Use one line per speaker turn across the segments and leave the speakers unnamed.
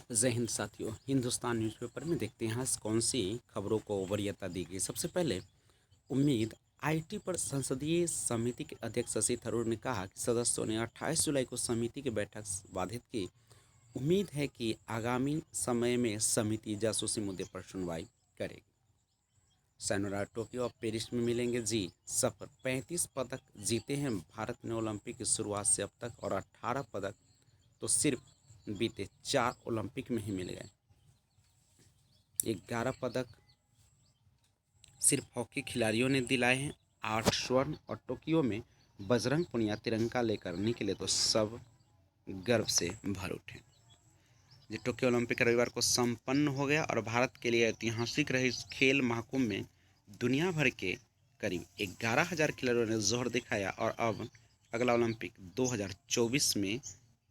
जय हिंद साथियों। हिंदुस्तान न्यूज़पेपर में देखते हैं आज कौन सी खबरों को वरीयता दी गई। सबसे पहले उम्मीद आईटी पर संसदीय समिति के अध्यक्ष शशि थरूर ने कहा कि सदस्यों ने 28 जुलाई को समिति की बैठक बाधित की। उम्मीद है कि आगामी समय में समिति जासूसी मुद्दे पर सुनवाई करेगी। शनिवार टोक्यो और पेरिस में मिलेंगे जी सफर। 35 पदक जीते हैं भारत ने ओलंपिक की शुरुआत से अब तक, और 18 पदक तो सिर्फ बीते 4 ओलंपिक में ही मिल गए। 11 पदक सिर्फ हॉकी खिलाड़ियों ने दिलाए हैं। 8 स्वर्ण, और टोक्यो में बजरंग पुनिया तिरंगा लेकर निकले तो सब गर्व से भर उठे। ये टोक्यो ओलंपिक रविवार को संपन्न हो गया और भारत के लिए ऐतिहासिक रहे इस खेल महाकुंभ में दुनिया भर के करीब 11,000 खिलाड़ियों ने जोर दिखाया। और अब अगला ओलंपिक 2024 में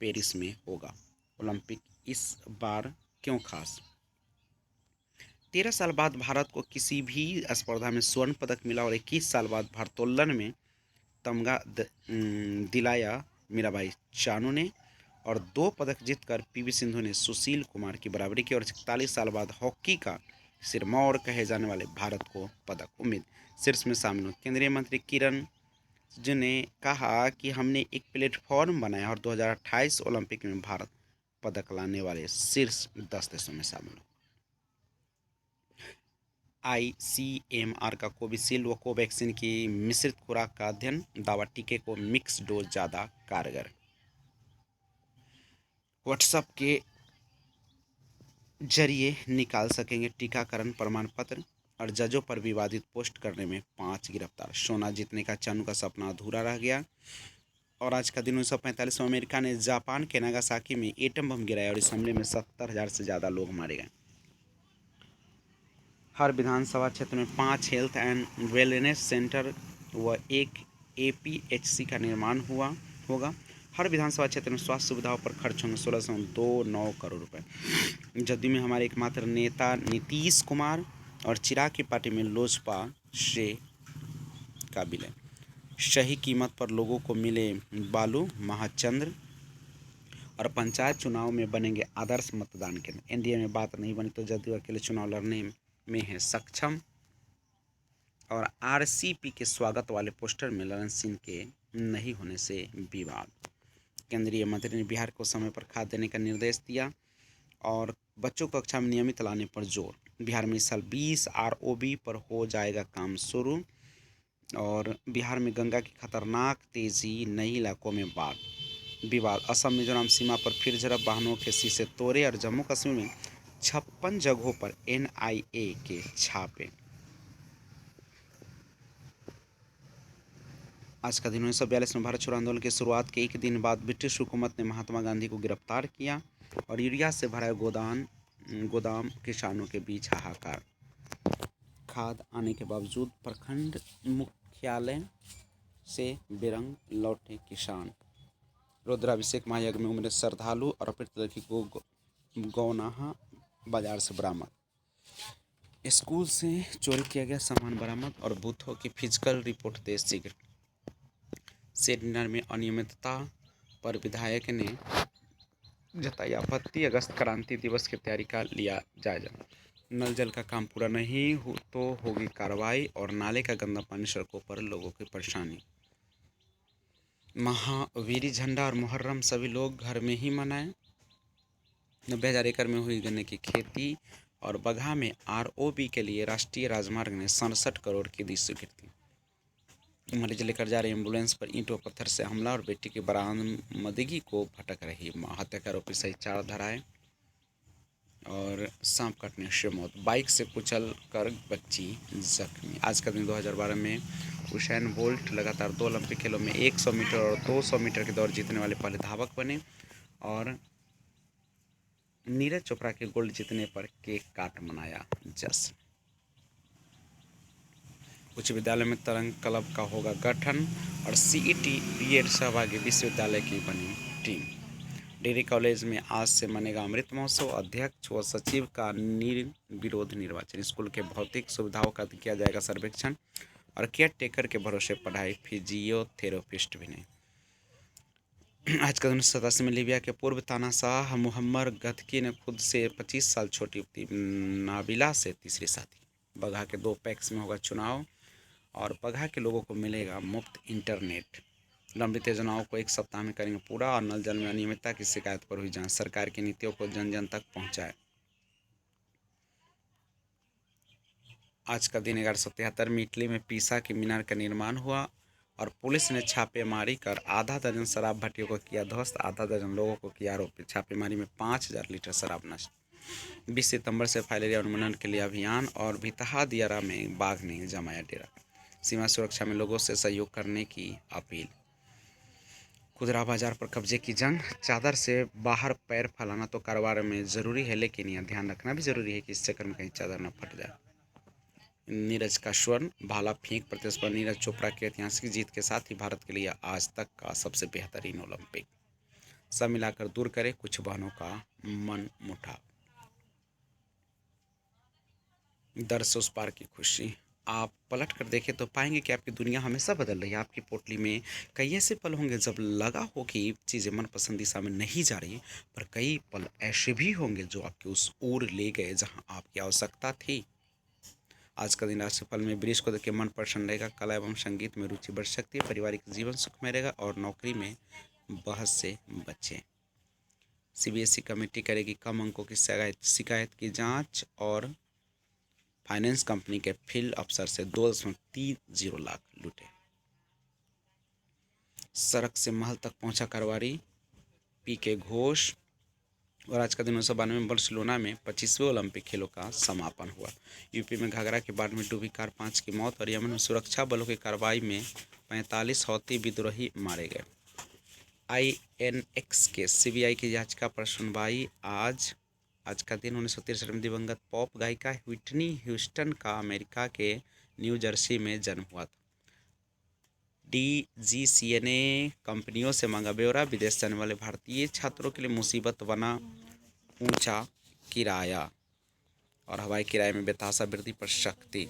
पेरिस में होगा। ओलंपिक इस बार क्यों खास? 13 साल बाद भारत को किसी भी स्पर्धा में स्वर्ण पदक मिला और 21 साल बाद भारोत्तोलन में तमगा दिलाया मीराबाई चानू ने, और 2 पदक जीतकर पीवी सिंधु ने सुशील कुमार की बराबरी की। और 41 साल बाद हॉकी का सिरमौर कहे जाने वाले भारत को पदक। उम्मीद शीर्ष में शामिल हो। केंद्रीय मंत्री किरण रिजिजू ने कहा कि हमने एक प्लेटफॉर्म बनाया और 2028 ओलंपिक में भारत पदक लाने वाले शीर्ष 10 देशों में शामिल हो। आईसीएमआर का कोविशील्ड व कोवैक्सीन की मिश्रित खुराक का अध्ययन, दावा टीके को मिक्स डोज ज़्यादा कारगर। व्हाट्सएप के जरिए निकाल सकेंगे टीकाकरण प्रमाण पत्र, और जजों पर विवादित पोस्ट करने में 5 गिरफ्तार। सोना जीतने का चानू का सपना अधूरा रह गया। और आज का दिन 1945 में अमेरिका ने जापान के नागासाकी में एटम बम गिराया और इस हमले में 70,000 से ज़्यादा लोग मारे गए। हर विधानसभा क्षेत्र में 5 हेल्थ एंड वेलनेस सेंटर व 1 एपीएचसी का निर्माण होगा। हर विधानसभा क्षेत्र में स्वास्थ्य सुविधाओं पर खर्च होंगे 1629 करोड़ रुपए। जदयू में हमारे एकमात्र नेता नीतीश कुमार, और चिराग की पार्टी में लोजपा से का विलय। सही कीमत पर लोगों को मिले बालू महाचंद्र, और पंचायत चुनाव में बनेंगे आदर्श मतदान केंद्र। एनडीए में बात नहीं बनी तो जदयू अकेले चुनाव लड़ने में है सक्षम। और आरसीपी के स्वागत वाले पोस्टर में ललन सिंह के नहीं होने से विवाद। केंद्रीय मंत्री ने बिहार को समय पर खाद देने का निर्देश दिया और बच्चों को कक्षा में नियमित लाने पर जोर। बिहार में इस साल 20 आरओबी पर हो जाएगा काम शुरू। और बिहार में गंगा की खतरनाक तेजी, नई इलाकों में बाढ़ विवाद। असम मिजोरम सीमा पर फिर झड़प, वाहनों के शीशे तोड़े। और जम्मू कश्मीर में 56 जगहों पर एनआईए के छापे। आज का दिन 1942 में भारत छोड़ो आंदोलन की शुरुआत के एक दिन बाद ब्रिटिश हुकूमत ने महात्मा गांधी को गिरफ्तार किया और यूरिया से भरा गोदाम किसानों के बीच हाहाकार। खाद आने के बावजूद प्रखंड मुख्यालय से बेरंग लौटे किसान। रुद्राभिषेक महायज्ञ में उमड़े श्रद्धालु और पृथ्वी को गौनाहा बाजार से बरामद। स्कूल से चोरी किया गया सामान बरामद। और बूथों की फिजिकल रिपोर्ट दे शीघ्र। सेमिनार में अनियमितता पर विधायक ने जताई आपत्ति। अगस्त क्रांति दिवस की तैयारी का लिया जायजा। नल जल का काम पूरा नहीं हो तो होगी कार्रवाई। और नाले का गंदा पानी सड़कों पर लोगों की परेशानी। महावीरी झंडा और मुहर्रम सभी लोग घर में ही मनाएं। 90,000 एकड़ में हुई गन्ने की खेती। और बगहा में आरओबी के लिए राष्ट्रीय राजमार्ग ने 67 करोड़ की दी स्वीकृति। मरीज लेकर जा रही एम्बुलेंस पर ईंट व पत्थर से हमला और बेटी की बरामदगी को भटक रही मां। हत्या का आरोपी सहित 4 धराए। और सांप काटने से मौत, बाइक से कुचल कर बच्ची जख्मी। आज का दिन 2012 में उसैन बोल्ट लगातार 2 ओलंपिक खेलों में 100 मीटर और 200 मीटर की दौड़ जीतने वाले पहले धावक बने। और नीरज चोपड़ा के गोल्ड जीतने पर केक काट मनाया जश्न। उच्च विद्यालय में तरंग क्लब का होगा गठन। और सीईटी बीएड सहभागी विश्वविद्यालय की बनी टीम। डिग्री कॉलेज में आज से मनेगा अमृत महोत्सव। अध्यक्ष व सचिव का निर्विरोध निर्वाचन। स्कूल के भौतिक सुविधाओं का किया जाएगा सर्वेक्षण। और केयर टेकर के भरोसे पढ़ाई, फिजियोथेरेपिस्ट भी नहीं। आज का 1987 में लीबिया के पूर्व तानाशाह मुअम्मर गद्दाफी ने खुद से 25 साल छोटी नाबिला से तीसरी शादी। बगहा के 2 पैक्स में होगा चुनाव और बगहा के लोगों को मिलेगा मुफ्त इंटरनेट। लंबित योजनाओं को 1 सप्ताह में करेंगे पूरा और नल जल में अनियमितता की शिकायत पर हुई जांच। सरकार की नीतियों को जन जन तक पहुंचाए। आज का दिन 1173 में इटली में पीसा के मीनार का निर्माण हुआ और पुलिस ने छापेमारी कर आधा दर्जन शराब भट्टियों को किया ध्वस्त। आधा दर्जन लोगों को किया आरोपित। छापेमारी में 5000 लीटर शराब नष्ट। 20 सितंबर से फाइलेरिया उन्मूलन के लिए अभियान और भितहा दियारा में बाघ ने जमाया डेरा। सीमा सुरक्षा में लोगों से सहयोग करने की अपील। खुदरा बाजार पर कब्जे की जंग। चादर से बाहर पैर फैलाना तो कारोबार में ज़रूरी है, लेकिन यह ध्यान रखना भी ज़रूरी है कि इस चक्कर में कहीं चादर न फट जाए। नीरज का स्वर्ण भाला फेंक प्रतिस्पर्धा नीरज चोपड़ा की ऐतिहासिक जीत के साथ ही भारत के लिए आज तक का सबसे बेहतरीन ओलंपिक। सब मिलाकर दूर करे कुछ बहनों का मन मुटाव। दर से उस पार की खुशी। आप पलट कर देखें तो पाएंगे कि आपकी दुनिया हमेशा बदल रही है। आपकी पोटली में कई ऐसे पल होंगे जब लगा हो कि चीज़ें मनपसंद दिशा में नहीं जा रही, पर कई पल ऐसे भी होंगे जो आपके उस ओर ले गए जहां आपकी आवश्यकता थी। आज का दिन राशिफल में वृष को देखकर मन प्रसन्न रहेगा। कला एवं संगीत में रुचि बढ़ सकती है। पारिवारिक जीवन सुखमय रहेगा और नौकरी में बहस से बचें। सीबीएसई कमेटी करेगी कम अंकों की शिकायत की जांच और फाइनेंस कंपनी के फील्ड अफसर से 2.30 लाख लूटे। सड़क से महल तक पहुंचा कारोबारी पीके घोष। और आज का दिन 1992 में बार्सिलोना में 25वें ओलंपिक खेलों का समापन हुआ। यूपी में घाघरा के बाढ़ में डूबी कार 5 की मौत और यमन में सुरक्षा बलों की कार्रवाई में 45 हौती विद्रोही मारे गए। आईएनएक्स के सीबीआई की याचिका पर सुनवाई आज। आज का दिन 1963 में दिवंगत पॉप गायिका व्हिटनी ह्यूस्टन का अमेरिका के न्यू जर्सी में जन्म हुआ था। डीजीसीए ने कंपनियों से मांगा ब्यौरा। विदेश जाने वाले भारतीय छात्रों के लिए मुसीबत बना ऊंचा किराया और हवाई किराए में बेतहाशा वृद्धि पर सख्ती।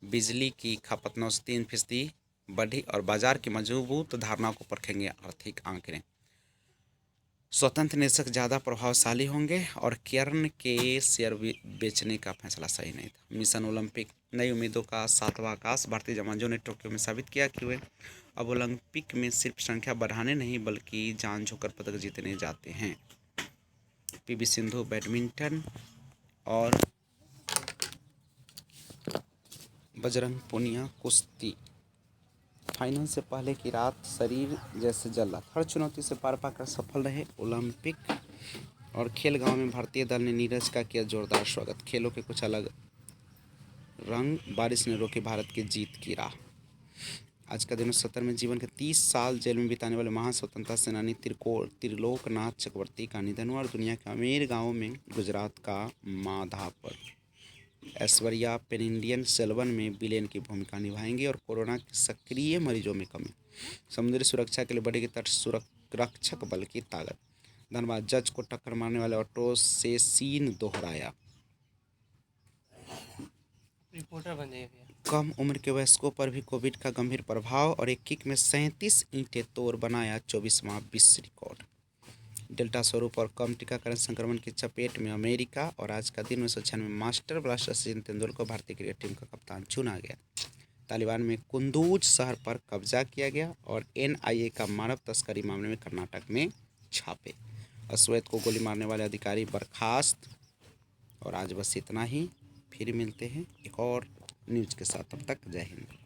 बिजली की खपत 9 से 3% बढ़ी और बाजार की मजबूत धारणाओं को परखेंगे आर्थिक आंकड़े। स्वतंत्र निवेशक ज़्यादा प्रभावशाली होंगे और केयर्न के शेयर बेचने का फैसला सही नहीं था। मिशन ओलंपिक नई उम्मीदों का 7वां आकाश। भारतीय जवानों ने टोक्यो में साबित किया कि वे अब ओलंपिक में सिर्फ संख्या बढ़ाने नहीं बल्कि जान झोंककर पदक जीतने जाते हैं। पीवी सिंधु बैडमिंटन और बजरंग पुनिया कुश्ती। फाइनल से पहले की रात शरीर जैसे जल रहा। हर चुनौती से पार पाकर सफल रहे ओलंपिक। और खेल गांव में भारतीय दल ने नीरज का किया जोरदार स्वागत। खेलों के कुछ अलग रंग। बारिश ने रोकी भारत की जीत की राह। आज का दिन 1970 में जीवन के 30 साल जेल में बिताने वाले महान स्वतंत्रता सेनानी त्रिलोकनाथ चक्रवर्ती का निधन हुआ। और दुनिया के अमीर गाँवों में गुजरात का माधापुर। ऐश्वर्या पेनिंडियन सेल्वन में विलेन की भूमिका निभाएंगी और कोरोना के सक्रिय मरीजों में कमी। समुद्री सुरक्षा के लिए बढ़ेगी तट सुरक्षक बल की ताकत। धनबाद जज को टक्कर मारने वाले ऑटो से सीन दोहराया।
रिपोर्टर बन जाइए।
कम उम्र के वयस्कों पर भी कोविड का गंभीर प्रभाव और एक किक में 37 ईंटें तोड़ बनाया 24वां विश्व रिकॉर्ड। डेल्टा स्वरूप और कम टीकाकरण संक्रमण की चपेट में अमेरिका। और आज का दिन 1996 में मास्टर ब्लास्टर सचिन तेंदुलकर को भारतीय क्रिकेट टीम का कप्तान चुना गया। तालिबान में कुंदूज शहर पर कब्जा किया गया और एनआईए का मानव तस्करी मामले में कर्नाटक में छापे। अश्वेत को गोली मारने वाले अधिकारी बर्खास्त। और आज बस इतना ही। फिर मिलते हैं एक और न्यूज़ के साथ। तब तक जय हिंद।